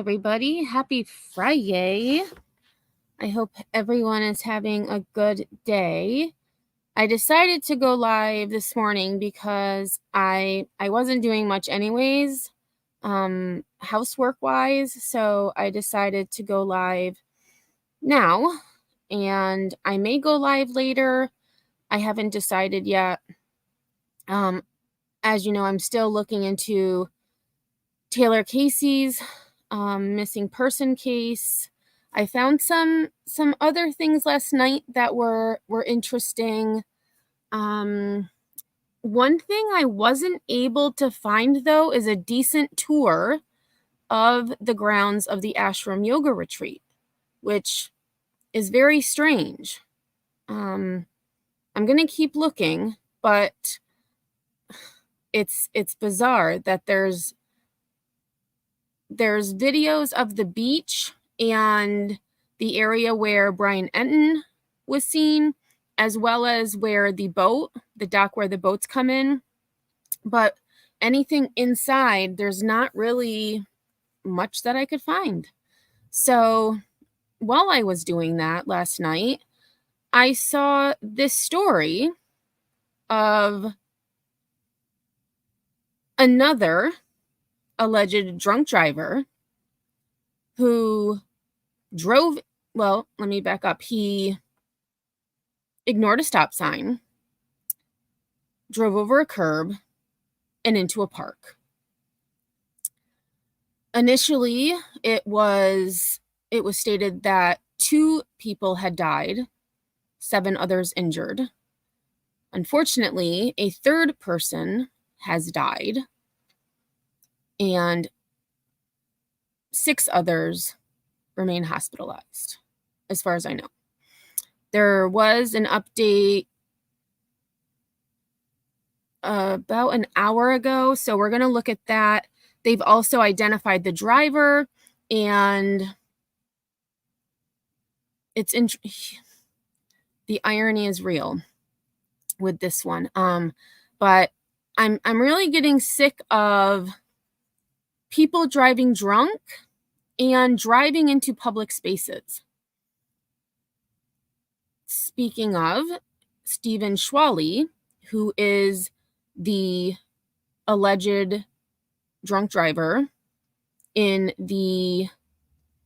everybody. Happy Friday. I hope everyone is having a good day. I decided to go live this morning because I wasn't doing much anyways, housework wise, so I decided to go live now, and I may go live later. I haven't decided yet. As you know, I'm still looking into Taylor Casey's missing person case. I found some other things last night that were interesting. One thing I wasn't able to find, though, is a decent tour of the grounds of the ashram yoga retreat, which is very strange. I'm gonna keep looking, but it's bizarre that there's videos of the beach and the area where Brian Enton was seen, as well as where the dock where the boats come in. But anything inside, there's not really much that I could find. So while I was doing that last night, I saw this story of another alleged drunk driver who drove, well, let me back up. He ignored a stop sign, drove over a curb, and into a park. Initially, it was stated that 2 people had died, 7 others injured. Unfortunately, a 3rd person has died, and 6 others remain hospitalized, as far as I know. There was an update about an hour ago, so we're going to look at that. They've also identified the driver, and the irony is real with this one. But I'm really getting sick of people driving drunk and driving into public spaces. Speaking of, Stephen Schwally, who is the alleged drunk driver in the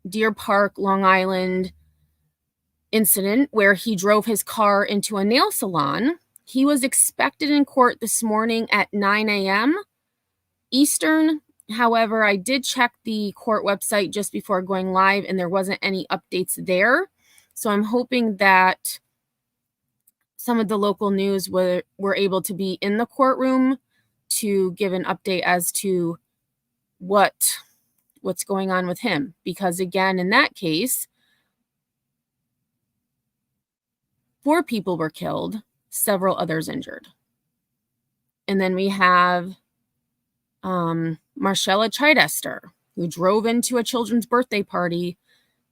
Deer Park, Long Island incident where he drove his car into a nail salon, he was expected in court this morning at 9 a.m. Eastern. However, I did check the court website just before going live, and there wasn't any updates there. So I'm hoping that some of the local news were able to be in the courtroom to give an update as to what's going on with him. Because again, in that case, 4 people were killed, several others injured. And then we have Marcella Chidester, who drove into a children's birthday party,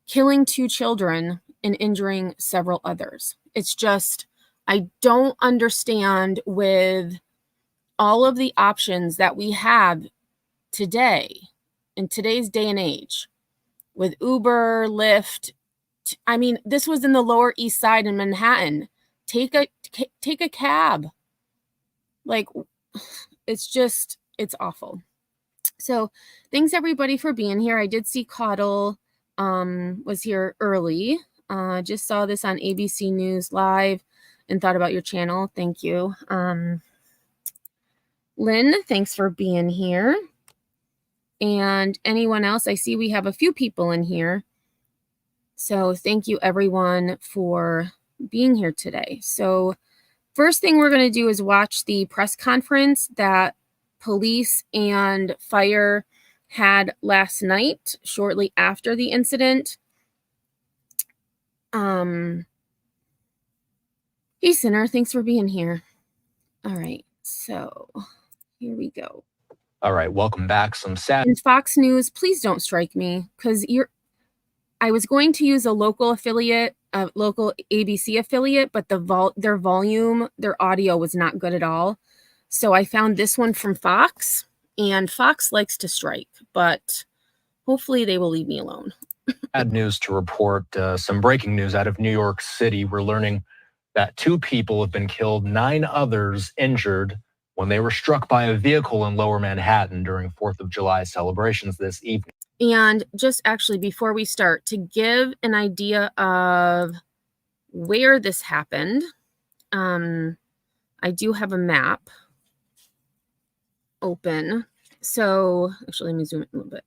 killing 2 children and injuring several others. It's just, I don't understand, with all of the options that we have today, in today's day and age, with Uber, Lyft. I mean, this was in the Lower East Side in Manhattan. Take a cab. Like, it's awful. So thanks everybody for being here. I did see Caudle was here early. Just saw this on ABC News Live and thought about your channel. Thank you. Lynn, thanks for being here. And anyone else, I see we have a few people in here. So thank you everyone for being here today. So first thing we're going to do is watch the press conference that police and fire had last night, shortly after the incident. Hey, Sinner, thanks for being here. All right, so here we go. All right, welcome back. Some sad. And Fox News, please don't strike me, because I was going to use a local affiliate, a local ABC affiliate, but their volume, their audio was not good at all. So I found this one from Fox, and Fox likes to strike, but hopefully they will leave me alone. Bad news to report. Some breaking news out of New York City. We're learning that 2 people have been killed, 9 others injured when they were struck by a vehicle in Lower Manhattan during 4th of July celebrations this evening. And just actually before we start, to give an idea of where this happened, I do have a map open. So actually, let me zoom in a little bit.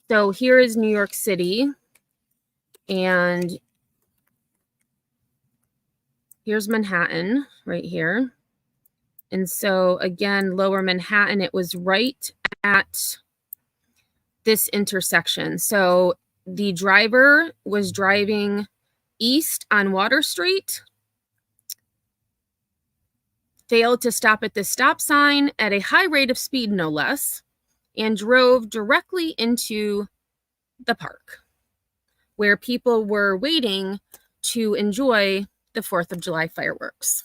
So here is New York City, and here's Manhattan right here. And so again, Lower Manhattan, it was right at this intersection. So the driver was driving east on Water Street, failed to stop at the stop sign at a high rate of speed, no less, and drove directly into the park where people were waiting to enjoy the 4th of July fireworks.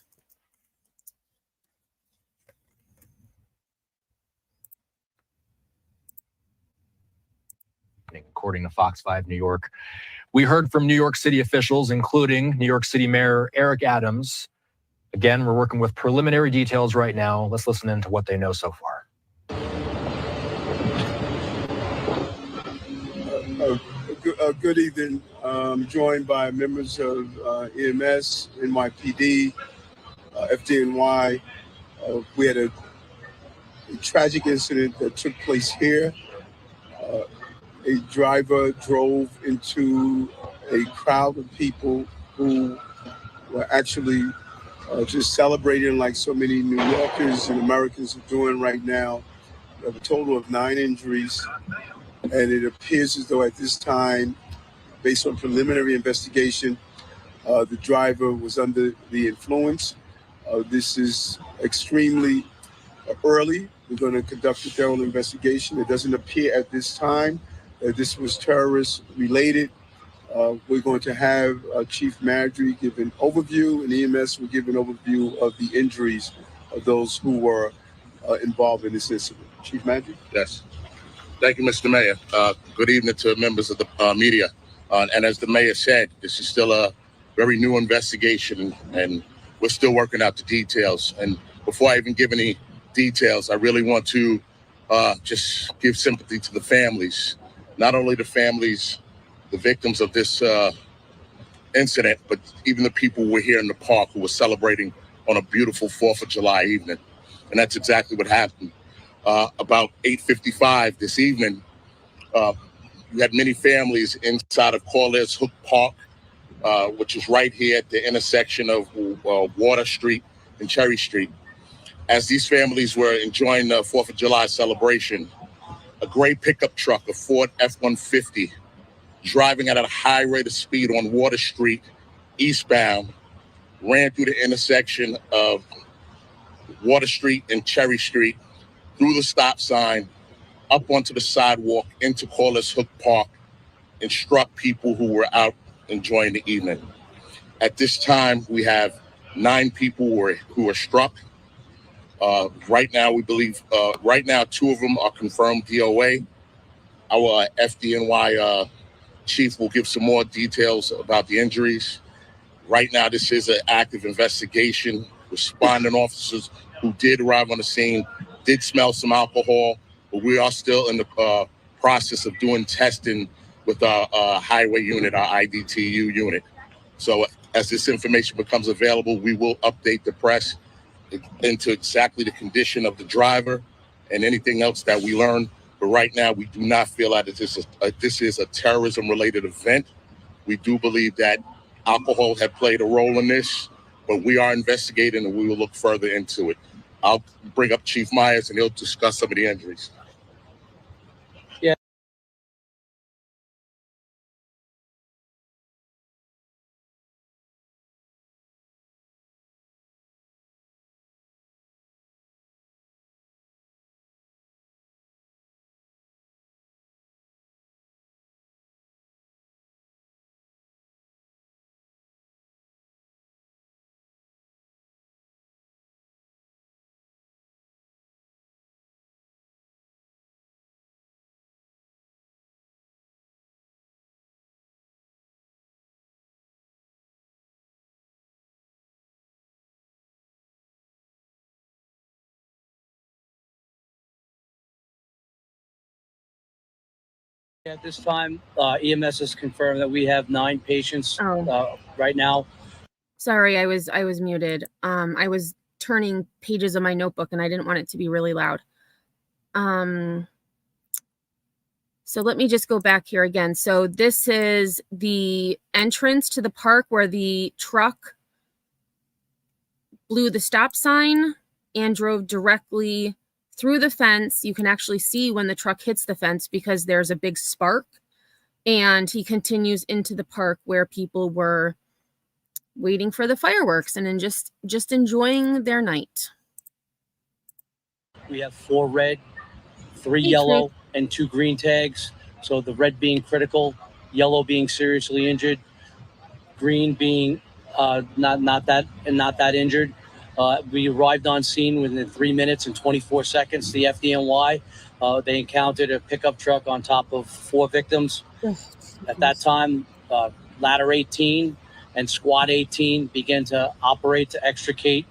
According to Fox 5 New York. We heard from New York City officials, including New York City Mayor Eric Adams. Again, we're working with preliminary details right now. Let's listen in to what they know so far. Good evening. Joined by members of EMS, NYPD, FDNY. We had a tragic incident that took place here. A driver drove into a crowd of people who were actually just celebrating like so many New Yorkers and Americans are doing right now. We have a total of 9 injuries, and it appears as though at this time, based on preliminary investigation, the driver was under the influence. This is extremely early. We're going to conduct a thorough investigation. It doesn't appear at this time that this was terrorist related. We're going to have Chief Madry give an overview, and EMS will give an overview of the injuries of those who were involved in this incident. Chief Madry? Yes. Thank you, Mr. Mayor. Good evening to members of the media. And as the mayor said, this is still a very new investigation, and we're still working out the details. And before I even give any details, I really want to just give sympathy to the families, not only the families, the victims of this incident, but even the people who were here in the park who were celebrating on a beautiful 4th of July evening. And that's exactly what happened. About 8:55 this evening, we had many families inside of Corliss Hook Park, which is right here at the intersection of Water Street and Cherry Street. As these families were enjoying the 4th of July celebration, a gray pickup truck, a Ford F-150, driving at a high rate of speed on Water Street eastbound, ran through the intersection of Water Street and Cherry Street, through the stop sign, up onto the sidewalk into Corliss Hook Park, and struck people who were out enjoying the evening. At this time, we have 9 people who were struck. Right now, we believe, 2 of them are confirmed DOA. Our FDNY chief will give some more details about the injuries. Right now, this is an active investigation. Responding officers who did arrive on the scene did smell some alcohol, but we are still in the process of doing testing with our highway unit, our IDTU unit. So as this information becomes available, we will update the press into exactly the condition of the driver and anything else that we learn. But right now, we do not feel that this is a terrorism-related event. We do believe that alcohol had played a role in this, but we are investigating and we will look further into it. I'll bring up Chief Myers and he'll discuss some of the injuries. At this time, EMS has confirmed that we have 9 patients right now. Sorry, I was muted. I was turning pages of my notebook and I didn't want it to be really loud. So let me just go back here again. So this is the entrance to the park where the truck blew the stop sign and drove directly through the fence. You can actually see when the truck hits the fence because there's a big spark. And he continues into the park where people were waiting for the fireworks and then just enjoying their night. We have 4 red, 3 yellow, and 2 green tags. So the red being critical, yellow being seriously injured, green being not that injured. We arrived on scene within 3 minutes and 24 seconds. The FDNY, they encountered a pickup truck on top of 4 victims. At that time, Ladder 18 and Squad 18 began to operate to extricate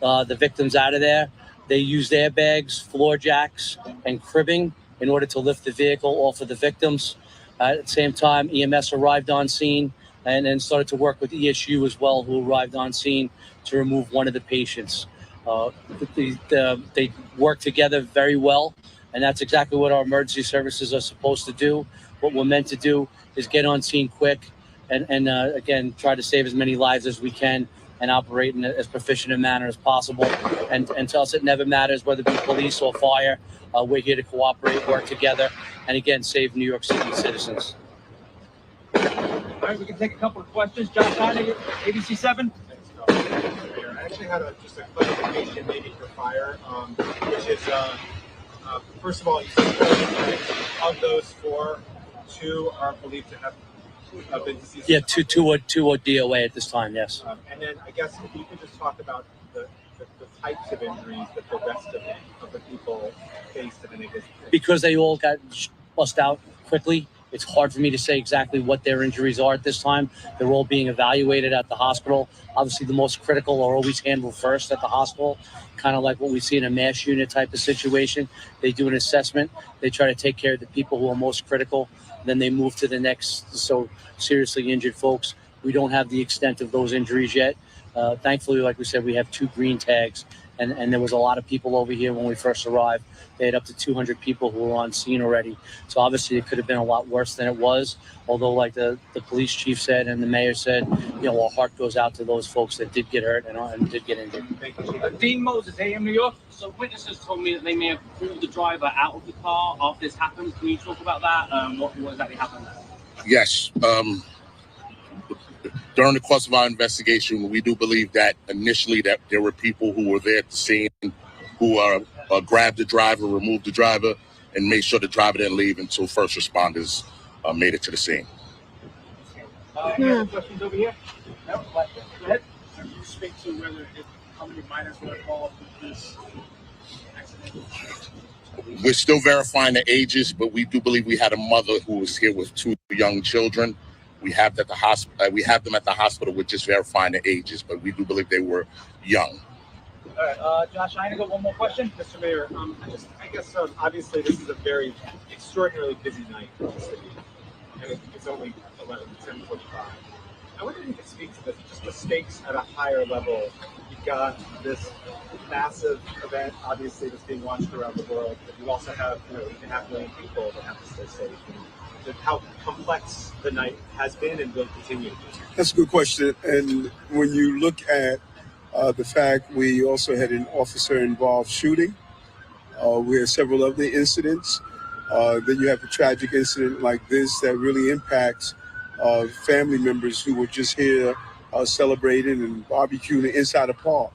the victims out of there. They used airbags, floor jacks, and cribbing in order to lift the vehicle off of the victims. At the same time, EMS arrived on scene and then started to work with ESU as well, who arrived on scene to remove one of the patients. They worked together very well, and that's exactly what our emergency services are supposed to do. What we're meant to do is get on scene quick and again, try to save as many lives as we can and operate in as proficient a manner as possible. And to us, it never matters whether it be police or fire. We're here to cooperate, work together, and again, save New York City citizens. All right, we can take a couple of questions. Josh Heineger, ABC7. I actually had just a clarification maybe for fire, which is, first of all, you said of those 4, 2 are believed to have been deceased. Yeah, two are DOA at this time, yes. And then I guess if you could just talk about the types of injuries that the rest of the people faced. Because they all got bust out quickly, it's hard for me to say exactly what their injuries are at this time. They're all being evaluated at the hospital. Obviously, the most critical are always handled first at the hospital, kind of like what we see in a mass unit type of situation. They do an assessment. They try to take care of the people who are most critical. Then they move to the next, so seriously injured folks. We don't have the extent of those injuries yet. Thankfully, like we said, we have 2 green tags, and there was a lot of people over here when we first arrived. They had up to 200 people who were on scene already. So obviously it could have been a lot worse than it was. Although, like the police chief said and the mayor said, our heart goes out to those folks that did get hurt and did get injured. Dean Moses, AM New York. So witnesses told me that they may have pulled the driver out of the car after this happened. Can you talk about that? What exactly happened there? Yes. During the course of our investigation, we do believe that initially that there were people who were there at the scene who grabbed the driver, removed the driver, and made sure the driver didn't leave until first responders made it to the scene. Any other questions over here? No? Go ahead. Can you speak to how many minors were involved with this accident? We're still verifying the ages, but we do believe we had a mother who was here with 2 young children. We have them at the hospital. We're just verifying the ages, but we do believe they were young. All right, Josh Heineger, one more question. Mr. Mayor, I guess obviously this is a very extraordinarily busy night for the city, and it's only 10:45. I wonder if you could speak to just the stakes at a higher level. You've got this massive event, obviously, that's being watched around the world, but you also have, 8.5 million people that have to stay safe. And how complex the night has been and will continue to be. That's a good question. And when you look at the fact we also had an officer-involved shooting, we had several other incidents. Then you have a tragic incident like this that really impacts family members who were just here celebrating and barbecuing inside a park.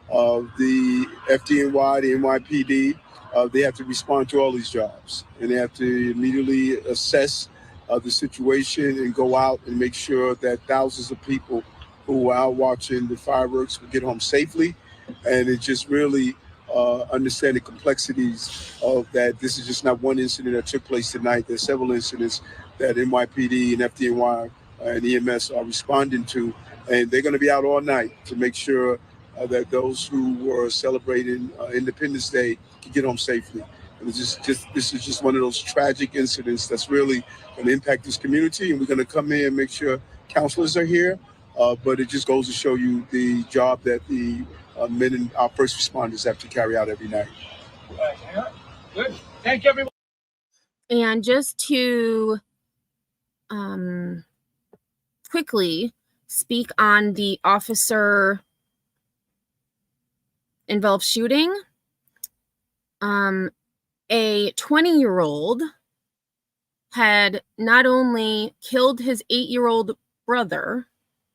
The FDNY, the NYPD, they have to respond to all these jobs, and they have to immediately assess the situation and go out and make sure that thousands of people who are out watching the fireworks will get home safely. And it just really understand the complexities of that. This is just not one incident that took place tonight. There's several incidents that NYPD and FDNY and EMS are responding to, and they're going to be out all night to make sure that those who were celebrating Independence Day can get home safely. And this is just one of those tragic incidents that's really going to impact this community, and we're going to come in and make sure counselors are here. But it just goes to show you the job that the men and our first responders have to carry out every night. Good. Thank you, everyone. And just to quickly speak on the officer involved shooting, a 20-year-old had not only killed his 8-year-old brother,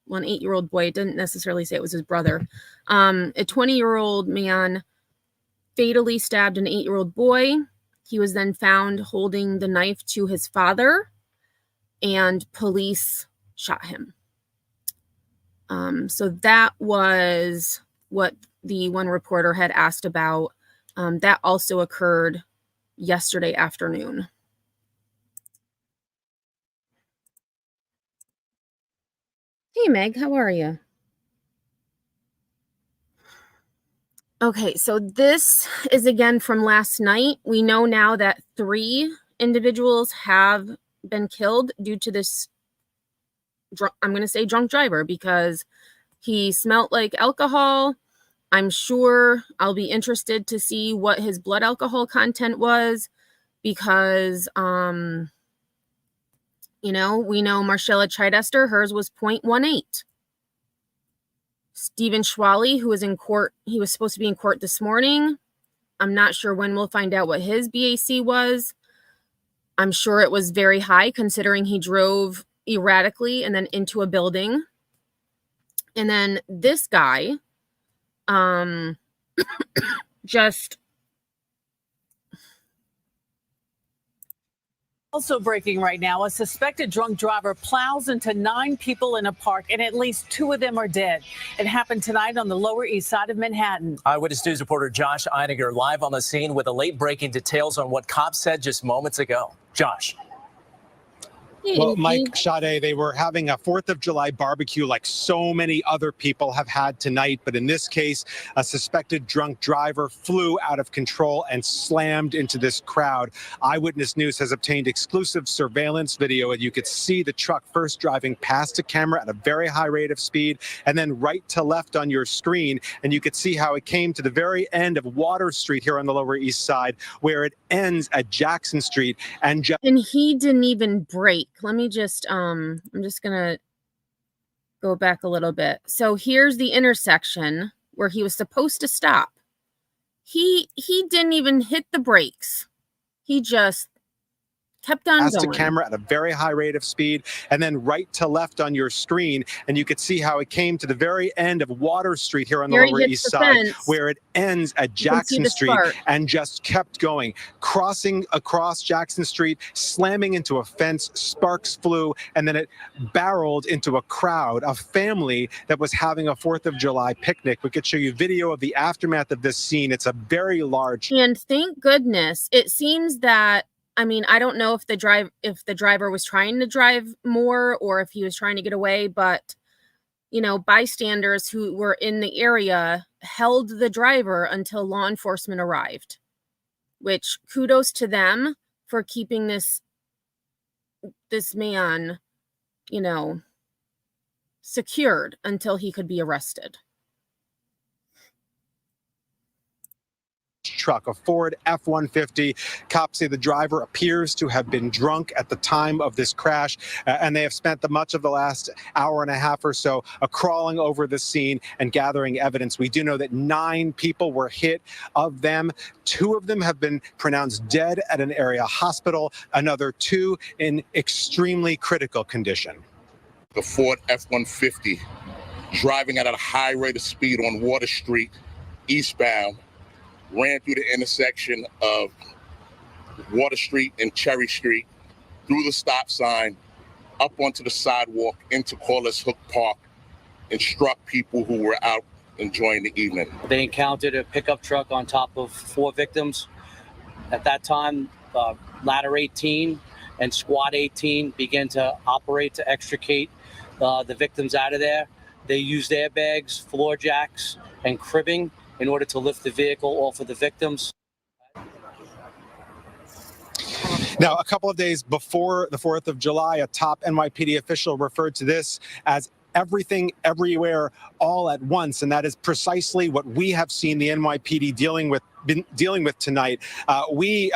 well, an 8-year-old boy, it didn't necessarily say it was his brother, a 20-year-old man fatally stabbed an 8-year-old boy. He was then found holding the knife to his father, and police shot him. So that was what the one reporter had asked about. That also occurred yesterday afternoon. Hey, Meg, how are you? Okay, so this is again from last night. We know now that 3 individuals have been killed due to this, I'm going to say drunk driver, because he smelt like alcohol. I'm sure I'll be interested to see what his blood alcohol content was, because, you know, we know Marcella Chidester, hers was 0.18. Stephen Schwally, who was in court, he was supposed to be in court this morning. I'm not sure when we'll find out what his BAC was. I'm sure it was very high, considering he drove erratically and then into a building. And then this guy, just... Also breaking right now, a suspected drunk driver plows into 9 people in a park, and at least 2 of them are dead. It happened tonight on the Lower East Side of Manhattan. Eyewitness News reporter Josh Einiger live on the scene with the late-breaking details on what cops said just moments ago. Josh. Well, Mike, Sade, they were having a 4th of July barbecue like so many other people have had tonight. But in this case, a suspected drunk driver flew out of control and slammed into this crowd. Eyewitness News has obtained exclusive surveillance video, and you could see the truck first driving past a camera at a very high rate of speed and then right to left on your screen. And you could see how it came to the very end of Water Street here on the Lower East Side, where it ends at Jackson Street. And he didn't even brake. Let me just, I'm just gonna go back a little bit. So here's the intersection where he was supposed to stop. He didn't even hit the brakes. He just kept on past going. a camera at a very high rate of speed and then right to left on your screen. And you could see how it came to the very end of Water Street here on the Lower East Side, where it ends at Jackson Street and just kept going, crossing across Jackson Street, slamming into a fence, sparks flew, and then it barreled into a crowd, a family that was having a 4th of July picnic. We could show you video of the aftermath of this scene. It's a very large. And thank goodness, it seems that, I mean, I don't know if the driver was trying to drive more or if he was trying to get away, but, you know, bystanders who were in the area held the driver until law enforcement arrived, which kudos to them for keeping this man, you know, secured until he could be arrested. Truck, a Ford F-150. Cops say the driver appears to have been drunk at the time of this crash, and they have spent much of the last hour and a half or so crawling over the scene and gathering evidence. We do know that 9 people were hit. Of them, 2 of them have been pronounced dead at an area hospital, another 2 in extremely critical condition. The Ford F-150 driving at a high rate of speed on Water Street, eastbound, ran through the intersection of Water Street and Cherry Street, through the stop sign, up onto the sidewalk into Corliss Hook Park, and struck people who were out enjoying the evening. They encountered a pickup truck on top of 4 victims. At that time, Ladder 18 and Squad 18 began to operate to extricate the victims out of there. They used airbags, floor jacks, and cribbing in order to lift the vehicle off of the victims. Now, a couple of days before the 4th of July, a top NYPD official referred to this as everything, everywhere, all at once. And that is precisely what we have seen the NYPD been dealing with tonight. We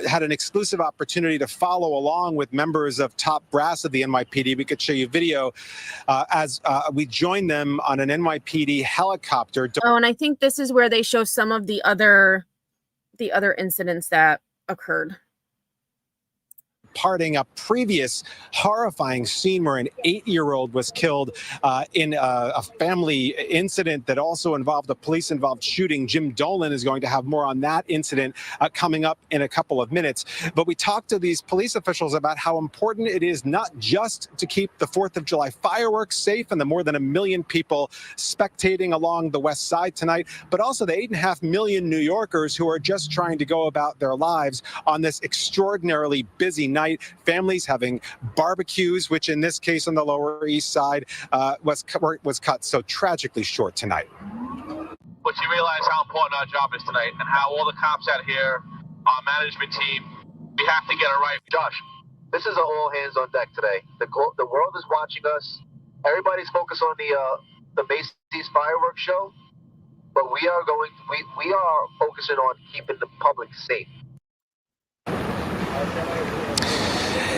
had an exclusive opportunity to follow along with members of top brass of the NYPD. We could show you video as we joined them on an NYPD helicopter. Oh, and I think this is where they show some of the other incidents that occurred. Parting a previous horrifying scene where an 8-year-old was killed in a family incident that also involved a police-involved shooting. Jim Dolan is going to have more on that incident coming up in a couple of minutes. But we talked to these police officials about how important it is not just to keep the 4th of July fireworks safe and the more than 1 million people spectating along the West Side tonight, but also the 8.5 million New Yorkers who are just trying to go about their lives on this extraordinarily busy night. Families having barbecues, which in this case on the Lower East Side was cut so tragically short tonight. But you realize how important our job is tonight and how all the cops out here, our management team, we have to get it right. Josh, this is an all hands on deck today. The world is watching us. Everybody's focused on the Macy's fireworks show, but we are focusing on keeping the public safe.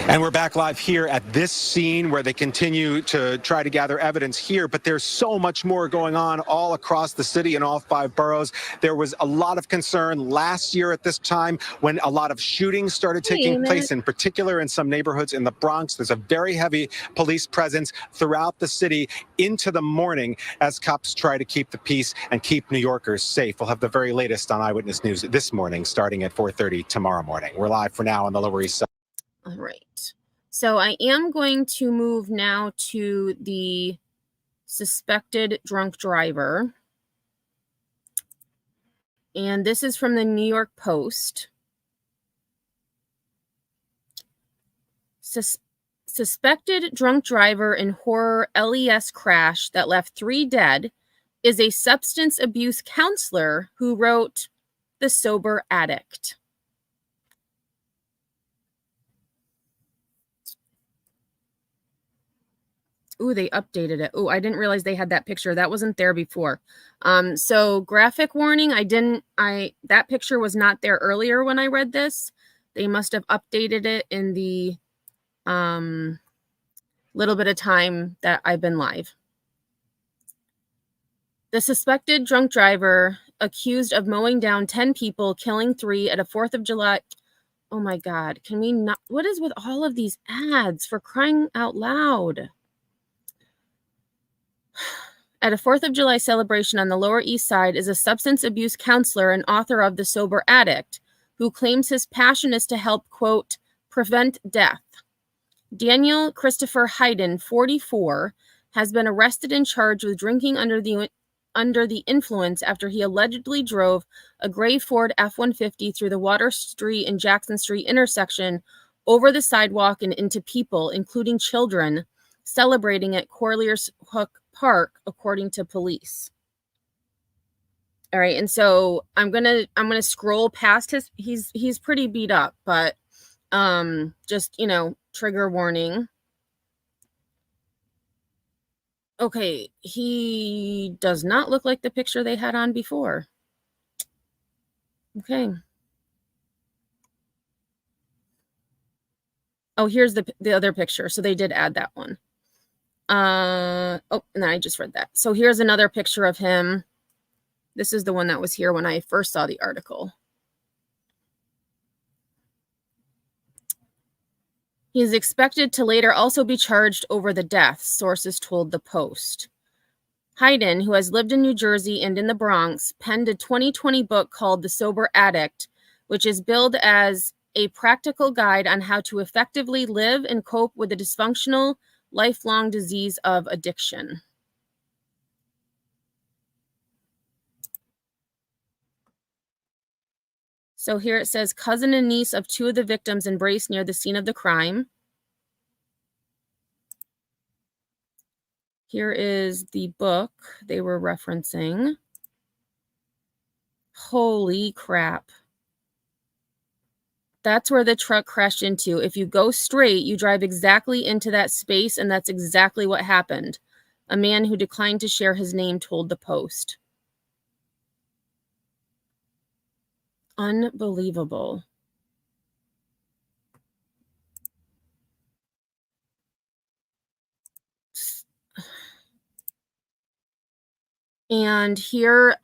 And we're back live here at this scene where they continue to try to gather evidence here. But there's so much more going on all across the city in all 5 boroughs. There was a lot of concern last year at this time when a lot of shootings started taking place, in particular in some neighborhoods in the Bronx. There's a very heavy police presence throughout the city into the morning as cops try to keep the peace and keep New Yorkers safe. We'll have the very latest on Eyewitness News this morning, starting at 4:30 tomorrow morning. We're live for now on the Lower East Side. All right. So I am going to move now to the suspected drunk driver. And this is from the New York Post. Suspected drunk driver in horror LES crash that left 3 dead is a substance abuse counselor who wrote The Sober Addict. Ooh, they updated it. Ooh, I didn't realize they had that picture. That wasn't there before. So graphic warning, that picture was not there earlier when I read this. They must have updated it in the little bit of time that I've been live. The suspected drunk driver accused of mowing down 10 people, killing 3 at a 4th of July. Oh my God. Can we not? What is with all of these ads, for crying out loud? At a 4th of July celebration on the Lower East Side is a substance abuse counselor and author of The Sober Addict, who claims his passion is to help, quote, prevent death. Daniel Christopher Hayden, 44, has been arrested and charged with drinking under the influence after he allegedly drove a gray Ford F-150 through the Water Street and Jackson Street intersection over the sidewalk and into people, including children, celebrating at Corlears Hook Park, according to police. All right, and so I'm gonna scroll past he's pretty beat up, but just, trigger warning. Okay, he does not look like the picture they had on before. Okay. Oh, here's the other picture. So they did add that one. And then I just read that. So here's another picture of him. This is the one that was here when I first saw the article. He is expected to later also be charged over the death, sources told the Post. Hayden, who has lived in New Jersey and in the Bronx, penned a 2020 book called The Sober Addict, which is billed as a practical guide on how to effectively live and cope with the dysfunctional, lifelong disease of addiction. So here it says, cousin and niece of 2 of the victims embraced near the scene of the crime. Here is the book they were referencing. Holy crap. That's where the truck crashed into. If you go straight, you drive exactly into that space, and that's exactly what happened. A man who declined to share his name told the Post. Unbelievable. And here,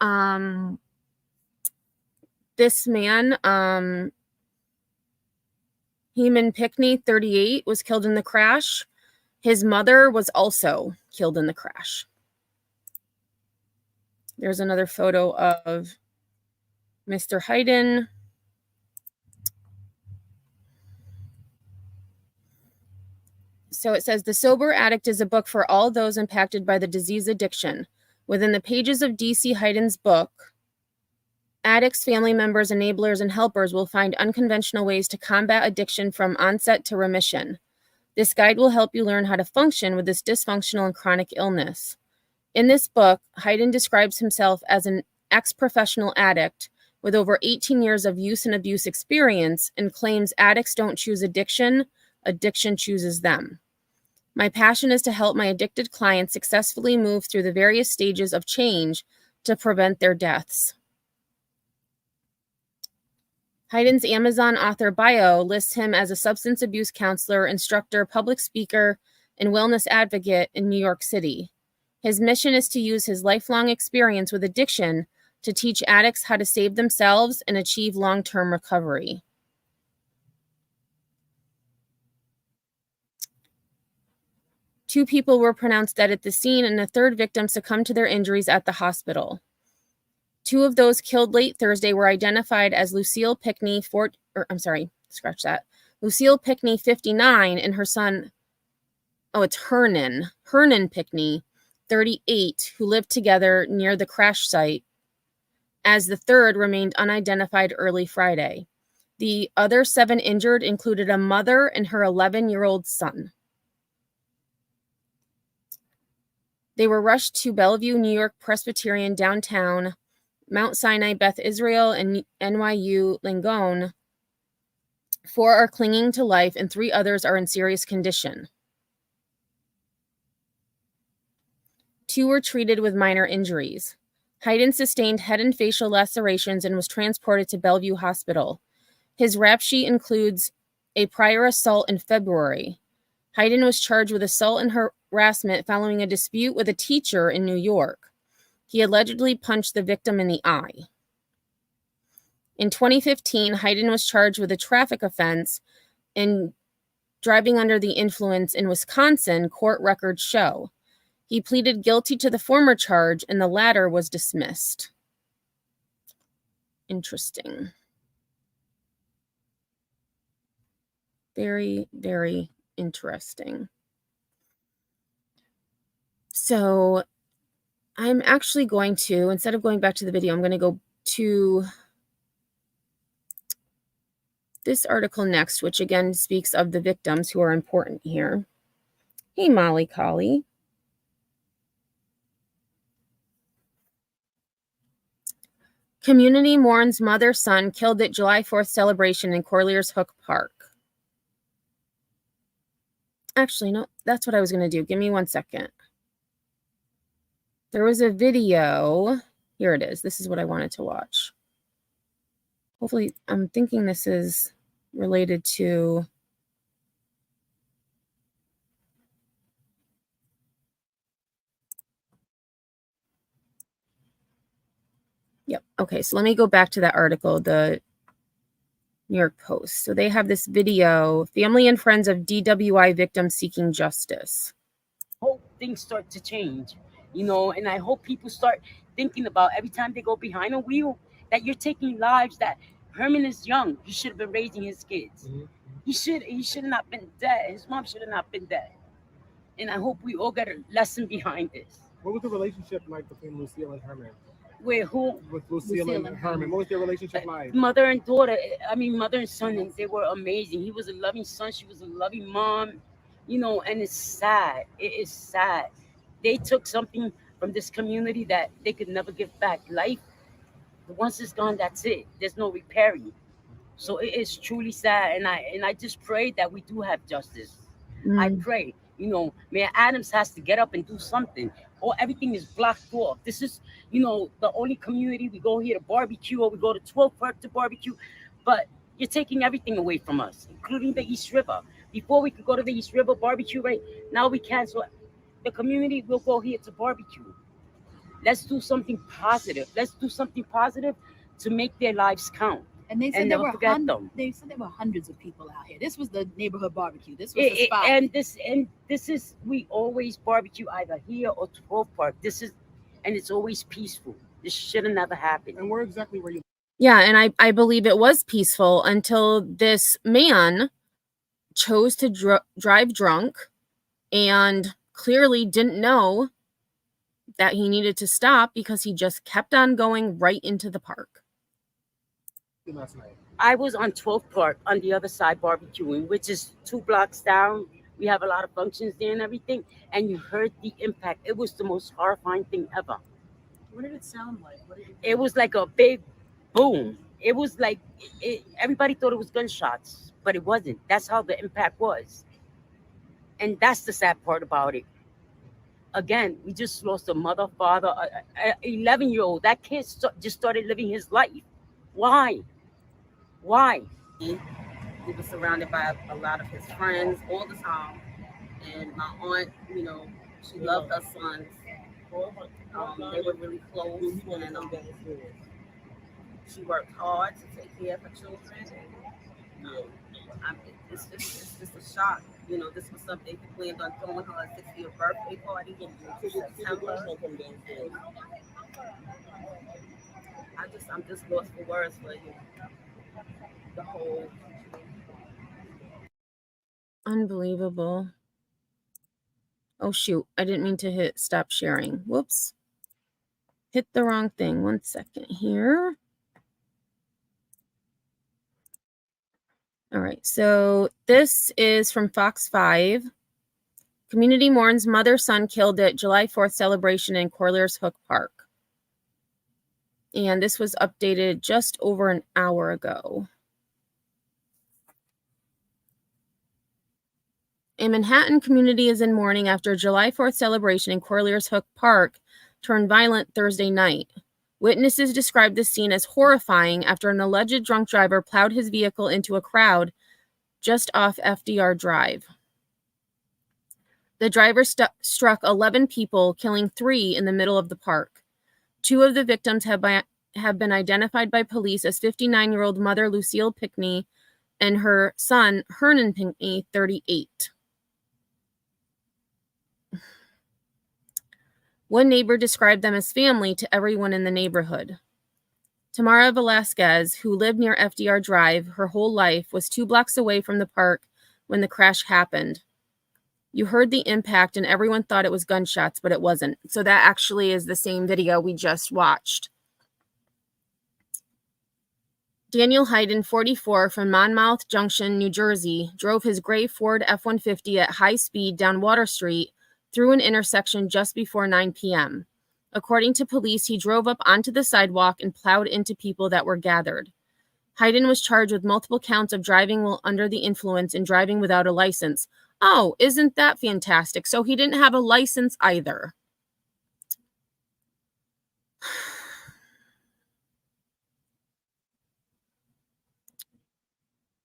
this man, Heman Pickney, 38, was killed in the crash. His mother was also killed in the crash. There's another photo of Mr. Hayden. So it says, The Sober Addict is a book for all those impacted by the disease addiction. Within the pages of D.C. Hayden's book, addicts, family members, enablers, and helpers will find unconventional ways to combat addiction from onset to remission. This guide will help you learn how to function with this dysfunctional and chronic illness. In this book, Hayden describes himself as an ex-professional addict with over 18 years of use and abuse experience and claims addicts don't choose addiction, addiction chooses them. My passion is to help my addicted clients successfully move through the various stages of change to prevent their deaths. Hayden's Amazon author bio lists him as a substance abuse counselor, instructor, public speaker, and wellness advocate in New York City. His mission is to use his lifelong experience with addiction to teach addicts how to save themselves and achieve long-term recovery. Two people were pronounced dead at the scene, and a third victim succumbed to their injuries at the hospital. Two of those killed late Thursday were identified as Lucille Pickney, Lucille Pickney, 59, and her son, it's Hernan Pickney, 38, who lived together near the crash site, as the third remained unidentified early Friday. The other 7 injured included a mother and her 11-year-old son. They were rushed to Bellevue, New York Presbyterian downtown, Mount Sinai Beth Israel, and NYU Langone. 4 are clinging to life, and 3 others are in serious condition. 2 were treated with minor injuries. Hayden sustained head and facial lacerations and was transported to Bellevue Hospital. His rap sheet includes a prior assault in February. Hayden was charged with assault and harassment following a dispute with a teacher in New York. He allegedly punched the victim in the eye. In 2015, Hayden was charged with a traffic offense in driving under the influence in Wisconsin, court records show. He pleaded guilty to the former charge, and the latter was dismissed. Interesting. Very, very interesting. So I'm actually going to, instead of going back to the video, I'm going to go to this article next, which again speaks of the victims who are important here. Hey, Molly Collie. Community mourns mother, son killed at July 4th celebration in Corlears Hook Park. Actually, no, that's what I was going to do. Give me 1 second. There was a video. Here it is. This is what I wanted to watch. Hopefully, I'm thinking this is related to... Yep. Okay, so let me go back to that article, the New York Post. So they have this video, family and friends of DWI victims seeking justice. Hope things start to change, and I hope people start thinking about every time they go behind a wheel that you're taking lives. That Herman is young. He should have been raising his kids. Mm-hmm. He should have not been dead. His mom should have not been dead. And I hope we all get a lesson behind this. What was the relationship like between Lucille and Herman? With who? With Lucille and Herman. What was their relationship like? Mother and daughter. Mother and son, and they were amazing. He was a loving son. She was a loving mom. And it's sad. It is sad. They took something from this community that they could never give back. Life, once it's gone, that's it. There's no repairing. So it is truly sad, and I just pray that we do have justice. I pray, Mayor Adams has to get up and do something, or everything is blocked off. This is, the only community we go here to barbecue, or we go to 12 Park to barbecue, but you're taking everything away from us, including the East River. Before we could go to the East River barbecue, right now we can't. So the community will go here to barbecue. Let's do something positive. Let's do something positive to make their lives count. And they said And there never were forget them. they said there were hundreds of people out here. This was the neighborhood barbecue. This was the spot. And this is, we always barbecue either here or 12 Park. And it's always peaceful. This should have never happened. And where exactly were you? Yeah, and I believe it was peaceful until this man chose to drive drunk and clearly didn't know that he needed to stop because he just kept on going right into the park. Last night. I was on 12th Park on the other side barbecuing, which is 2 blocks down. We have a lot of functions there and everything. And you heard the impact. It was the most horrifying thing ever. What did it sound like? It was like a big boom. It was like, everybody thought it was gunshots, but it wasn't. That's how the impact was. And that's the sad part about it. Again, we just lost a mother, father, an 11-year-old. That kid just started living his life. Why? He was surrounded by a lot of his friends all the time. And my aunt, she loved her sons. They were really close. And she worked hard to take care of her children. It's just a shock. This was something he planned on throwing her a 60th birthday party in September. I'm just lost for words for the whole. Unbelievable. Oh shoot, I didn't mean to hit stop sharing. Whoops. Hit the wrong thing. 1 second here. All right, so this is from Fox 5. Community mourns mother-son killed at July 4th celebration in Corlears Hook Park. And this was updated just over an hour ago. A Manhattan community is in mourning after a July 4th celebration in Corlears Hook Park turned violent Thursday night. Witnesses described the scene as horrifying after an alleged drunk driver plowed his vehicle into a crowd just off FDR Drive. The driver struck 11 people, killing 3 in the middle of the park. 2 of the victims have been identified by police as 59-year-old mother Lucille Pinckney and her son Hernan Pinckney, 38. One neighbor described them as family to everyone in the neighborhood. Tamara Velasquez, who lived near FDR Drive her whole life, was 2 blocks away from the park when the crash happened. You heard the impact and everyone thought it was gunshots, but it wasn't. So that actually is the same video we just watched. Daniel Hayden, 44, from Monmouth Junction, New Jersey, drove his gray Ford F-150 at high speed down Water Street through an intersection just before 9 p.m. According to police, he drove up onto the sidewalk and plowed into people that were gathered. Hayden was charged with multiple counts of driving while under the influence and driving without a license. Oh, isn't that fantastic? So he didn't have a license either.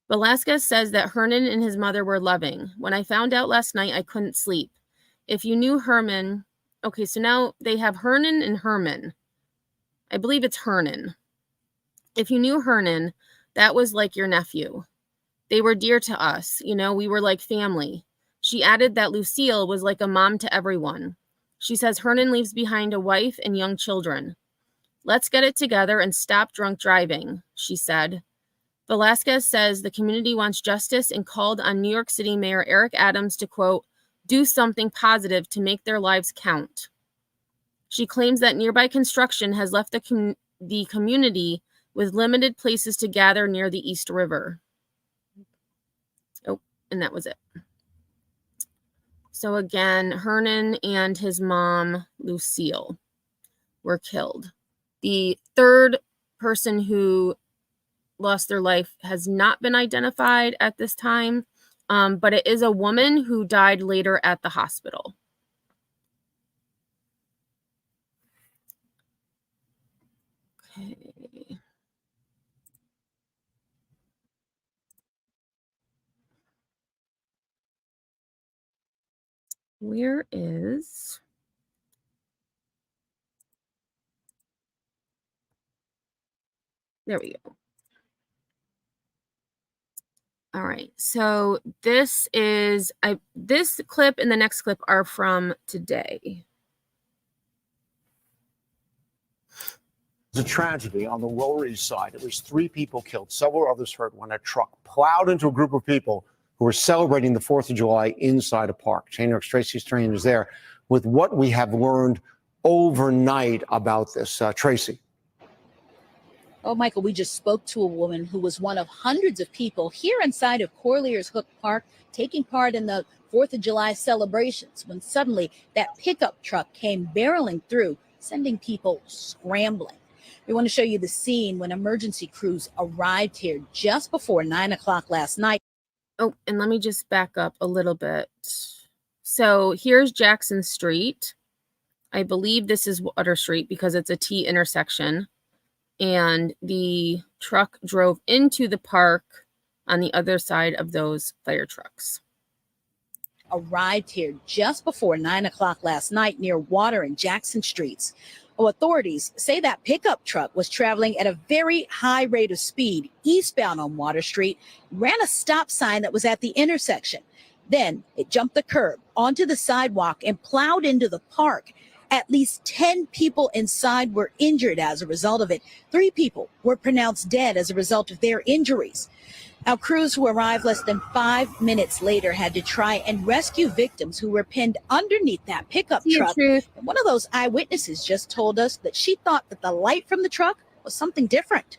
Velasquez says that Hernan and his mother were loving. When I found out last night, I couldn't sleep. If you knew Herman... Okay, so now they have Hernan and Herman. I believe it's Hernan. If you knew Hernan, that was like your nephew. They were dear to us. We were like family. She added that Lucille was like a mom to everyone. She says Hernan leaves behind a wife and young children. Let's get it together and stop drunk driving, she said. Velasquez says the community wants justice and called on New York City Mayor Eric Adams to, quote, do something positive to make their lives count. She claims that nearby construction has left the community with limited places to gather near the East River. Oh, and that was it. So again, Hernan and his mom, Lucille, were killed. The third person who lost their life has not been identified at this time, but it is a woman who died later at the hospital. Okay. Where is... There we go. All right, so this is this clip and the next clip are from today. It's a tragedy on the Lower East Side. At least 3 people killed, several others hurt when a truck plowed into a group of people who were celebrating the 4th of July inside a park. Chain York's Tracy Strain is there with what we have learned overnight about this. Tracy. Oh, Michael, we just spoke to a woman who was one of hundreds of people here inside of Corlier's Hook Park taking part in the 4th of July celebrations when suddenly that pickup truck came barreling through, sending people scrambling. We want to show you the scene when emergency crews arrived here just before 9 o'clock last night. Oh, and let me just back up a little bit. So here's Jackson Street. I believe this is Water Street because it's a T intersection. And the truck drove into the park on the other side of those fire trucks. Arrived here just before 9 o'clock last night near Water and Jackson Streets. Well, authorities say that pickup truck was traveling at a very high rate of speed eastbound on Water Street, ran a stop sign that was at the intersection. Then it jumped the curb onto the sidewalk and plowed into the park. At least 10 people inside were injured as a result of it. 3 people were pronounced dead as a result of their injuries. Our crews who arrived less than 5 minutes later had to try and rescue victims who were pinned underneath that pickup truck. And one of those eyewitnesses just told us that she thought that the light from the truck was something different.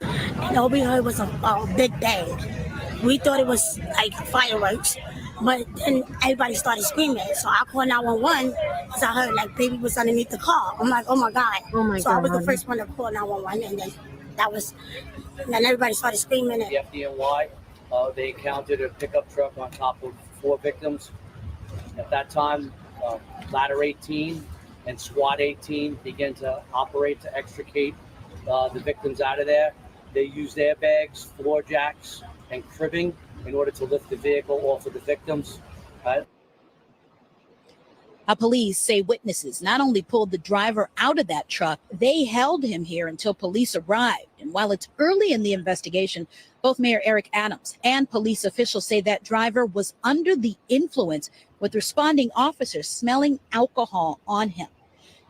We heard it was a big bang. We thought it was like fireworks, but then everybody started screaming. So I called 911 because I heard like baby was underneath the car. I'm like, oh my God. I was the first one to call 911, and then everybody started screaming. The FDNY, they encountered a pickup truck on top of 4 victims. At that time, Ladder 18 and SWAT 18 began to operate to extricate the victims out of there. They used airbags, floor jacks, and cribbing in order to lift the vehicle off of the victims. Police say witnesses not only pulled the driver out of that truck, they held him here until police arrived. And while it's early in the investigation, both Mayor Eric Adams and police officials say that driver was under the influence, with responding officers smelling alcohol on him.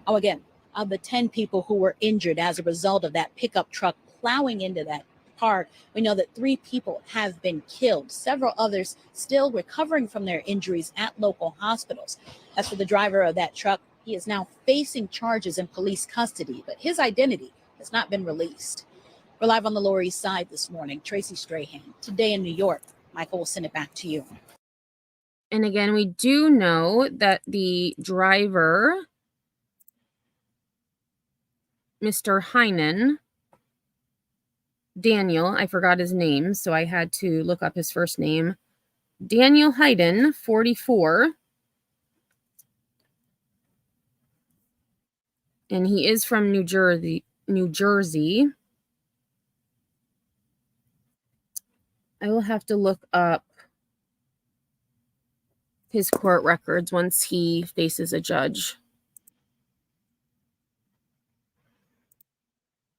Now, again, of the 10 people who were injured as a result of that pickup truck plowing into that park, we know that 3 people have been killed. Several others still recovering from their injuries at local hospitals. As for the driver of that truck, he is now facing charges in police custody, but his identity has not been released. We're live on the Lower East Side this morning. Tracy Strahan, today in New York. Michael, will send it back to you. And again, we do know that the driver, Mr. Heinen, Daniel, I forgot his name, so I had to look up his first name. Daniel Hayden, 44. And he is from New Jersey. I will have to look up his court records once he faces a judge.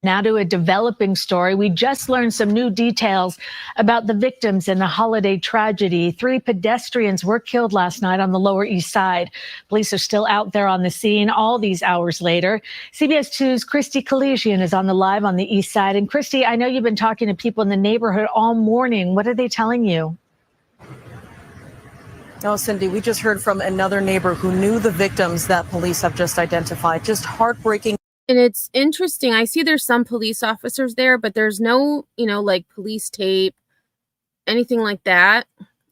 Now to a developing story. We just learned some new details about the victims in the holiday tragedy. 3 pedestrians were killed last night on the Lower East Side. Police are still out there on the scene all these hours later. CBS 2's Christy Collegian is on the live on the East Side. And Christy, I know you've been talking to people in the neighborhood all morning. What are they telling you? Oh, Cindy, we just heard from another neighbor who knew the victims that police have just identified. Just heartbreaking. And it's interesting. I see there's some police officers there, but there's no, like police tape, anything like that.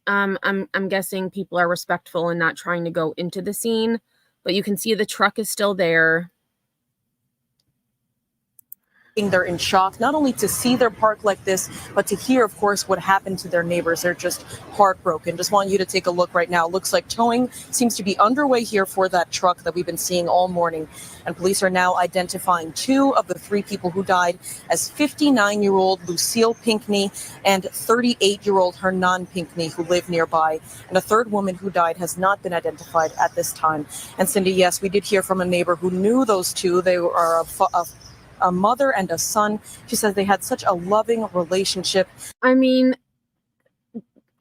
I'm guessing people are respectful and not trying to go into the scene, but you can see the truck is still there. They're in shock, not only to see their park like this, but to hear, of course, what happened to their neighbors. They're just heartbroken. Just want you to take a look right now. Looks like towing seems to be underway here for that truck that we've been seeing all morning. And police are now identifying 2 of the 3 people who died as 59-year-old Lucille Pinkney and 38-year-old Hernan Pinkney, who live nearby. And a third woman who died has not been identified at this time. And Cindy, yes, we did hear from a neighbor who knew those 2. They are a mother and a son. She says they had such a loving relationship. I mean,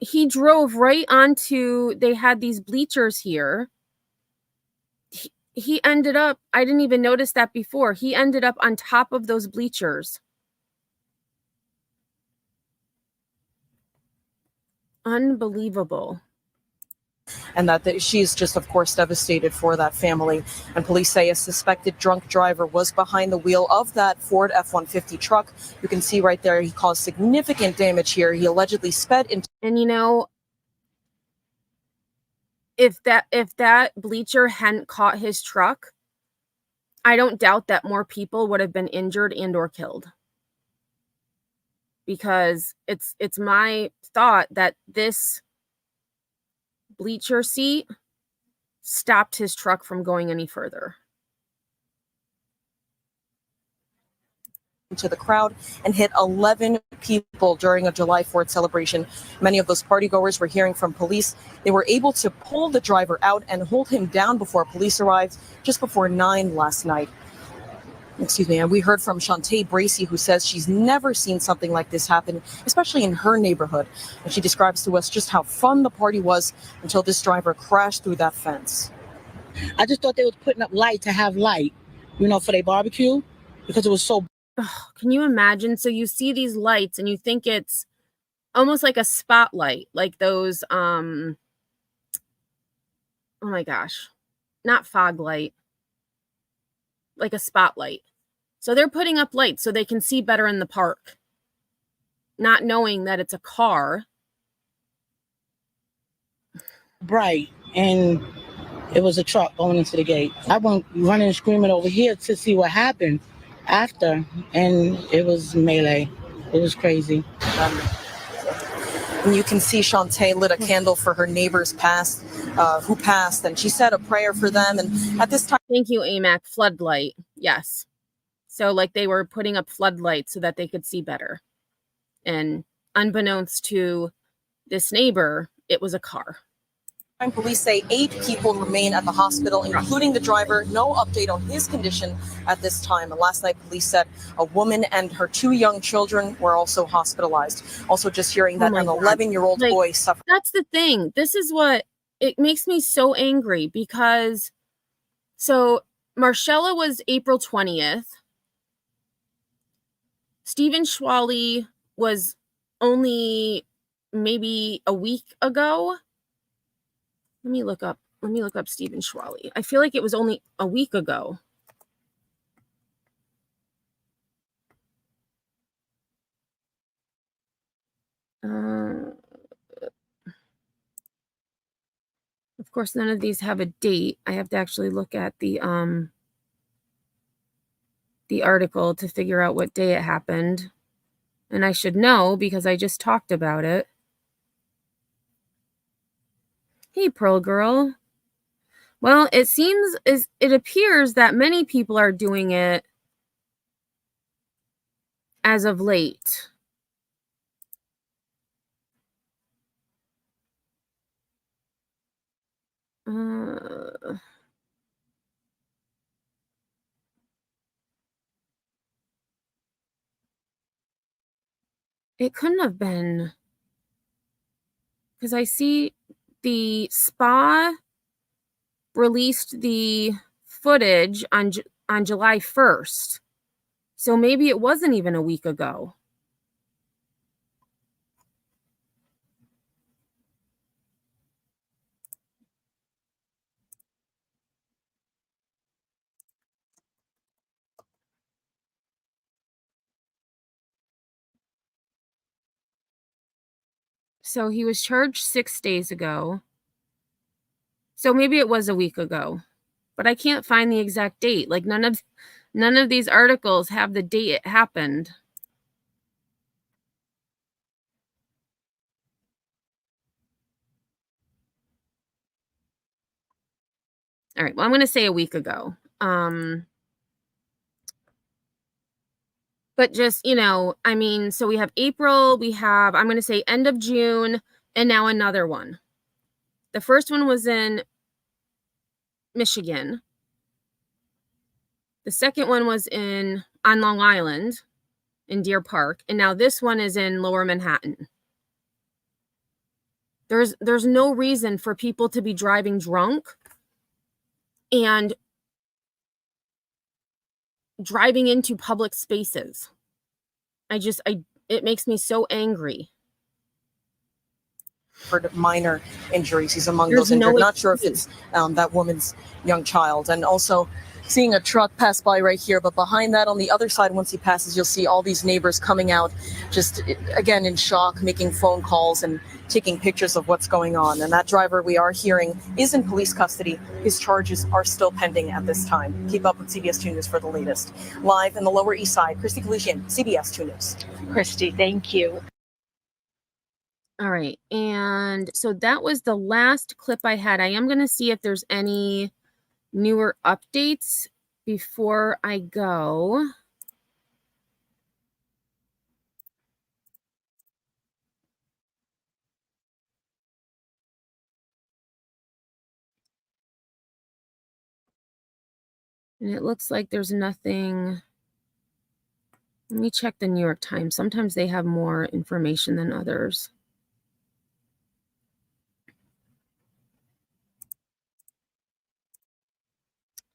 he drove right onto, they had these bleachers here. He ended up, I didn't even notice that before. He ended up on top of those bleachers. Unbelievable. And that she's just, of course, devastated for that family. And police say a suspected drunk driver was behind the wheel of that Ford F-150 truck. You can see right there, he caused significant damage here. He allegedly sped into... And you know, if that bleacher hadn't caught his truck, I don't doubt that more people would have been injured and or killed. Because it's my thought that this bleacher seat stopped his truck from going any further. To the crowd and hit 11 people during a July 4th celebration. Many of those partygoers were hearing from police. They were able to pull the driver out and hold him down before police arrived just before 9 last night. Excuse me. And we heard from Shantae Bracey, who says she's never seen something like this happen, especially in her neighborhood. And she describes to us just how fun the party was until this driver crashed through that fence. I just thought they was putting up light to have light, for their barbecue, because it was so... Oh, can you imagine? So you see these lights and you think it's almost like a spotlight, like those, oh my gosh, not fog light, like a spotlight. So they're putting up lights so they can see better in the park, not knowing that it's a car. Bright, and it was a truck going into the gate. I went running and screaming over here to see what happened after, and it was melee. It was crazy. And you can see Shantae lit a candle for her neighbors who passed, and she said a prayer for them. And at this time... Thank you, AMAC. Floodlight. Yes. So like they were putting up floodlights so that they could see better. And unbeknownst to this neighbor, it was a car. Police say 8 people remain at the hospital, including the driver. No update on his condition at this time. And last night, police said a woman and her 2 young children were also hospitalized. Also just hearing that an 11-year-old boy suffered. That's the thing. This is what, it makes me so angry because, so Marcella was April 20th. Stephen Schwally was only maybe a week ago. Let me look up Stephen Schwally. I feel like it was only a week ago. Of course, none of these have a date. I have to actually look at the article to figure out what day it happened. And I should know because I just talked about it. Hey, Pearl Girl. Well, it appears that many people are doing it as of late. It couldn't have been, because I see the spa released the footage on July 1st. So maybe it wasn't even a week ago. So he was charged 6 days ago. So maybe it was a week ago. But I can't find the exact date. Like none of None of these articles have the date it happened. All right, well, I'm going to say a week ago. But just, I mean, so we have April, I'm going to say end of June, and now another one. The first one was in Michigan. The second one was on Long Island in Deer Park, and now this one is in Lower Manhattan. There's no reason for people to be driving drunk and driving into public spaces. It makes me so angry. Minor injuries. He's among those injured. Not sure if it's that woman's young child. And also seeing a truck pass by right here, but behind that on the other side, once he passes, you'll see all these neighbors coming out, just again in shock, making phone calls and taking pictures of what's going on. And that driver we are hearing is in police custody. His charges are still pending at this time. Keep up with CBS 2 News for the latest. Live in the Lower East Side, Christy Galician, CBS 2 News. Christy, thank you. All right, and so that was the last clip I had. I am going to see if there's any newer updates before I go. And it looks like there's nothing. Let me check the New York Times. Sometimes they have more information than others.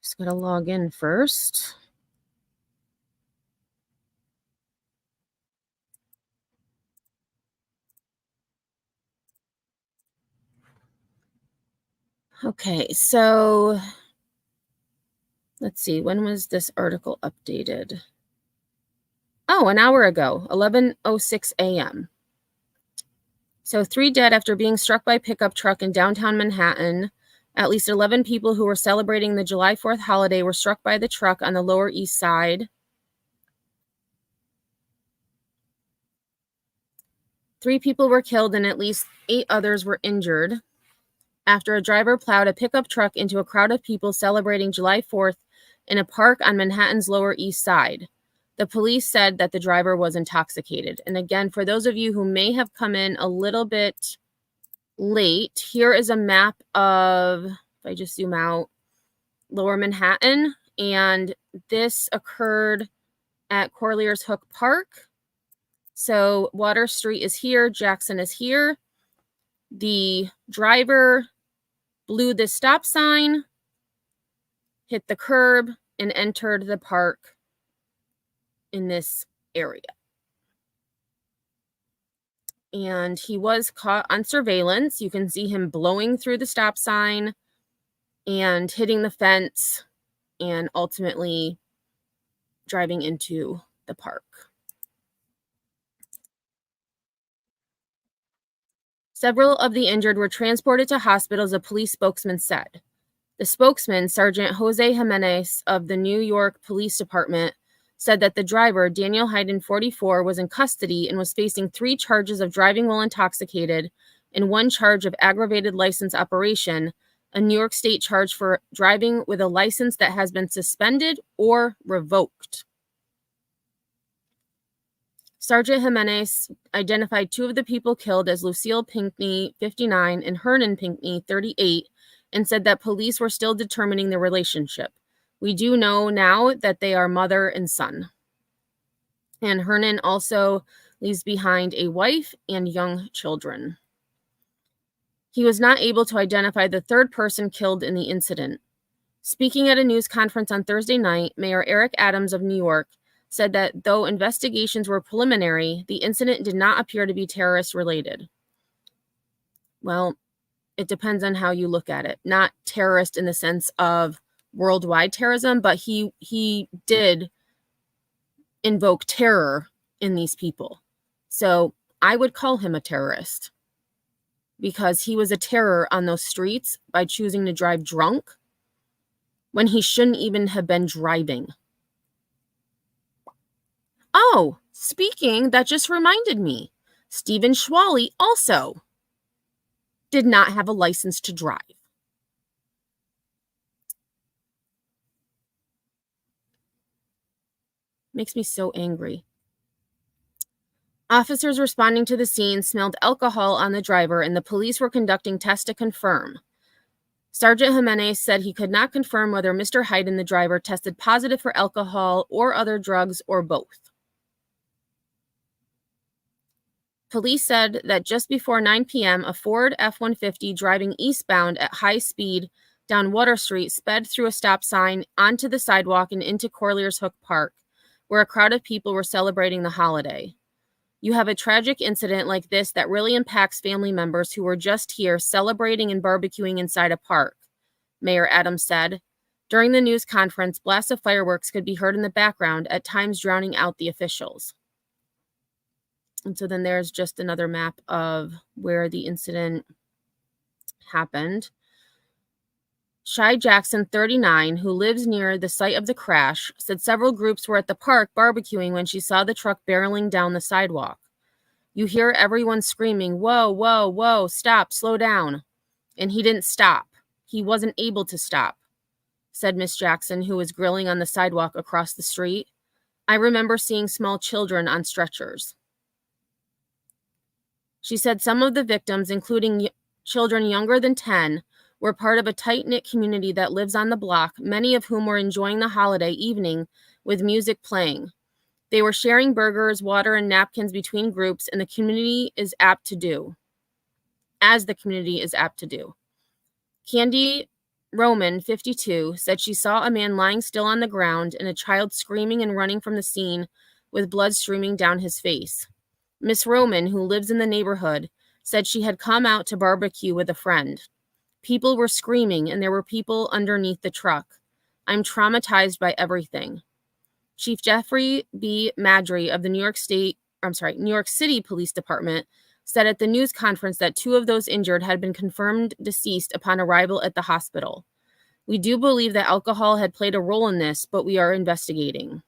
Just gotta log in first. Okay, so let's see. When was this article updated? Oh, an hour ago, 11:06 a.m. So 3 dead after being struck by a pickup truck in downtown Manhattan. At least 11 people who were celebrating the July 4th holiday were struck by the truck on the Lower East Side. 3 people were killed and at least 8 others were injured after a driver plowed a pickup truck into a crowd of people celebrating July 4th in a park on Manhattan's Lower East Side. The police said that the driver was intoxicated. And again, for those of you who may have come in a little bit late, here is a map of, if I just zoom out, Lower Manhattan. And this occurred at Corlear's Hook Park. So Water Street is here, Jackson is here. The driver blew the stop sign, hit the curb, and entered the park in this area. And he was caught on surveillance. You can see him blowing through the stop sign and hitting the fence and ultimately driving into the park. Several of the injured were transported to hospitals, a police spokesman said. The spokesman, Sergeant Jose Jimenez of the New York Police Department, said that the driver, Daniel Hayden, 44, was in custody and was facing 3 charges of driving while intoxicated and 1 charge of aggravated license operation, a New York State charge for driving with a license that has been suspended or revoked. Sergeant Jimenez identified 2 of the people killed as Lucille Pinckney, 59, and Hernan Pinckney, 38, and said that police were still determining the relationship. We do know now that they are mother and son. And Hernan also leaves behind a wife and young children. He was not able to identify the 3rd person killed in the incident. Speaking at a news conference on Thursday night, Mayor Eric Adams of New York said that though investigations were preliminary, the incident did not appear to be terrorist related. Well, it depends on how you look at it. Not terrorist in the sense of worldwide terrorism, but he did invoke terror in these people. So I would call him a terrorist because he was a terror on those streets by choosing to drive drunk when he shouldn't even have been driving. Oh, speaking, that just reminded me. Stephen Schwally also did not have a license to drive. Makes me so angry. Officers responding to the scene smelled alcohol on the driver, and the police were conducting tests to confirm. Sergeant Jimenez said he could not confirm whether Mr. Hayden, the driver, tested positive for alcohol or other drugs or both. Police said that just before 9 p.m., a Ford F-150 driving eastbound at high speed down Water Street sped through a stop sign onto the sidewalk and into Corlears Hook Park, where a crowd of people were celebrating the holiday. You have a tragic incident like this that really impacts family members who were just here celebrating and barbecuing inside a park, Mayor Adams said. During the news conference, blasts of fireworks could be heard in the background, at times drowning out the officials. And so then there's just another map of where the incident happened. Shai Jackson, 39, who lives near the site of the crash, said several groups were at the park barbecuing when she saw the truck barreling down the sidewalk. You hear everyone screaming, "Whoa, whoa, whoa, stop, slow down." And he didn't stop. He wasn't able to stop, said Miss Jackson, who was grilling on the sidewalk across the street. I remember seeing small children on stretchers. She said some of the victims, including children younger than 10, were part of a tight-knit community that lives on the block, many of whom were enjoying the holiday evening with music playing. They were sharing burgers, water, and napkins between groups, and the community is apt to do. Candy Roman, 52, said she saw a man lying still on the ground and a child screaming and running from the scene with blood streaming down his face. Miss Roman, who lives in the neighborhood, said she had come out to barbecue with a friend. People were screaming, and there were people underneath the truck. I'm traumatized by everything. Chief Jeffrey B. Madry of the New York City Police Department said at the news conference that 2 of those injured had been confirmed deceased upon arrival at the hospital. We do believe that alcohol had played a role in this, but we are investigating.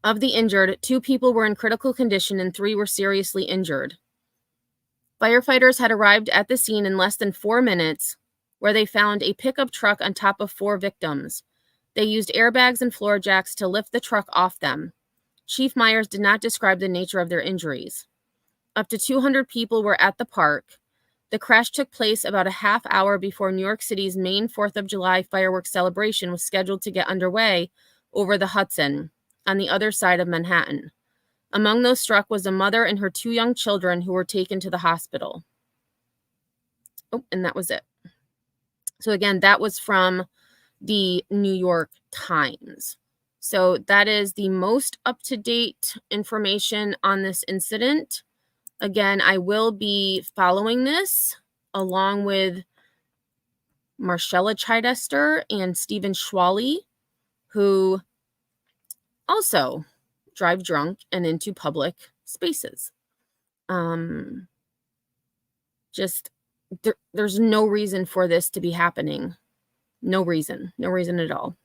Of the injured, 2 people were in critical condition and 3 were seriously injured. Firefighters had arrived at the scene in less than 4 minutes, where they found a pickup truck on top of 4 victims. They used airbags and floor jacks to lift the truck off them. Chief Myers did not describe the nature of their injuries. Up to 200 people were at the park. The crash took place about a half hour before New York City's main 4th of July fireworks celebration was scheduled to get underway over the Hudson, on the other side of Manhattan. Among those struck was a mother and her 2 young children who were taken to the hospital. Oh, and that was it. So again, that was from the New York Times. So that is the most up-to-date information on this incident. Again, I will be following this along with Marcella Chidester and Stephen Schwally, who also drive drunk and into public spaces. There's no reason for this to be happening. No reason at all.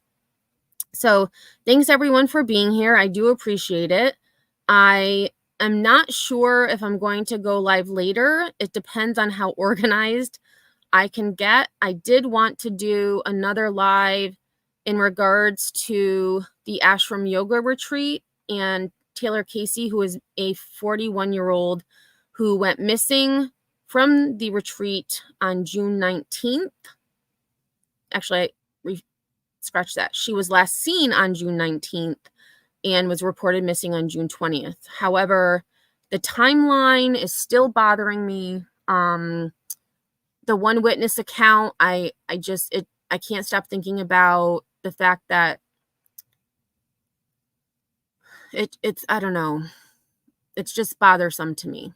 So thanks everyone for being here. I do appreciate it. I am not sure if I'm going to go live later. It depends on how organized I can get. I did want to do another live in regards to the ashram yoga retreat and Taylor Casey, who is a 41-year-old who went missing from the retreat on June 19th. Actually, scratch that. She was last seen on June 19th and was reported missing on June 20th. However, the timeline is still bothering me. The one witness account, I can't stop thinking about the fact that it's I don't know. It's just bothersome to me.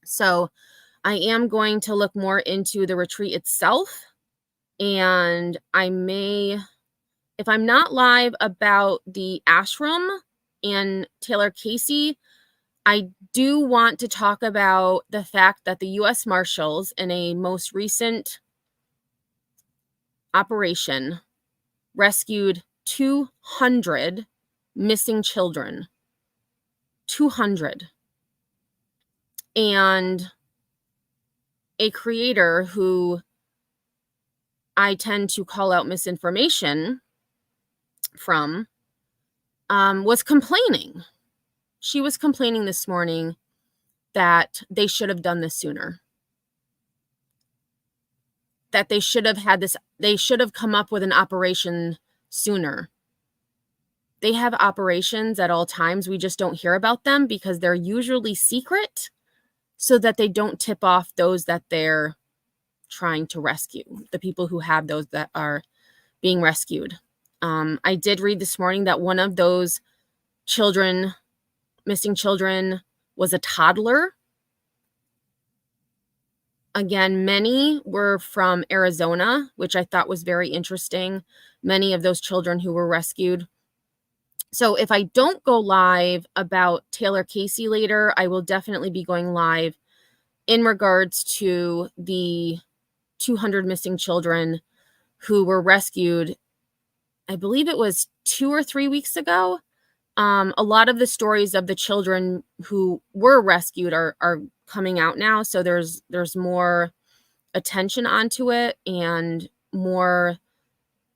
So I am going to look more into the retreat itself, and I may, if I'm not live about the ashram and Taylor Casey, I do want to talk about the fact that the U.S. Marshals, in a most recent operation, rescued 200 missing children. 200. And a creator who I tend to call out misinformation from was complaining. She was complaining this morning that they should have done this sooner. That they should have had this, they should have come up with an operation sooner. They have operations at all times. We just don't hear about them because they're usually secret so that they don't tip off those that they're trying to rescue, the people who have those that are being rescued. I did read this morning that one of those children, missing children, was a toddler. Again, many were from Arizona, which I thought was very interesting. Many of those children who were rescued. So if I don't go live about Taylor Casey later, I will definitely be going live in regards to the 200 missing children who were rescued. I believe it was 2 or 3 weeks ago. A lot of the stories of the children who were rescued are coming out now. So there's more attention onto it, and more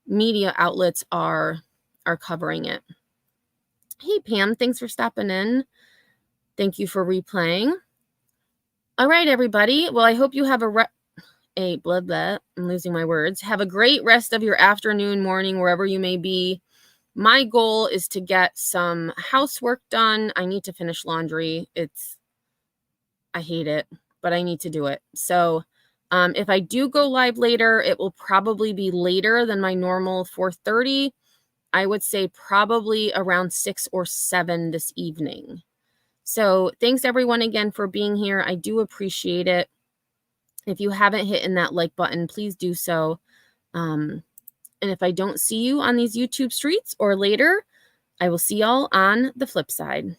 media outlets are covering it. Hey, Pam, thanks for stopping in. Thank you for replaying. All right, everybody. Well, I hope you have I'm losing my words. Have a great rest of your afternoon, morning, wherever you may be. My goal is to get some housework done. I need to finish laundry. I hate it, but I need to do it. So if I do go live later, it will probably be later than my normal 4:30. I would say probably around 6 or 7 this evening. So thanks everyone again for being here. I do appreciate it. If you haven't hit that like button, please do so. And if I don't see you on these YouTube streets or later, I will see y'all on the flip side.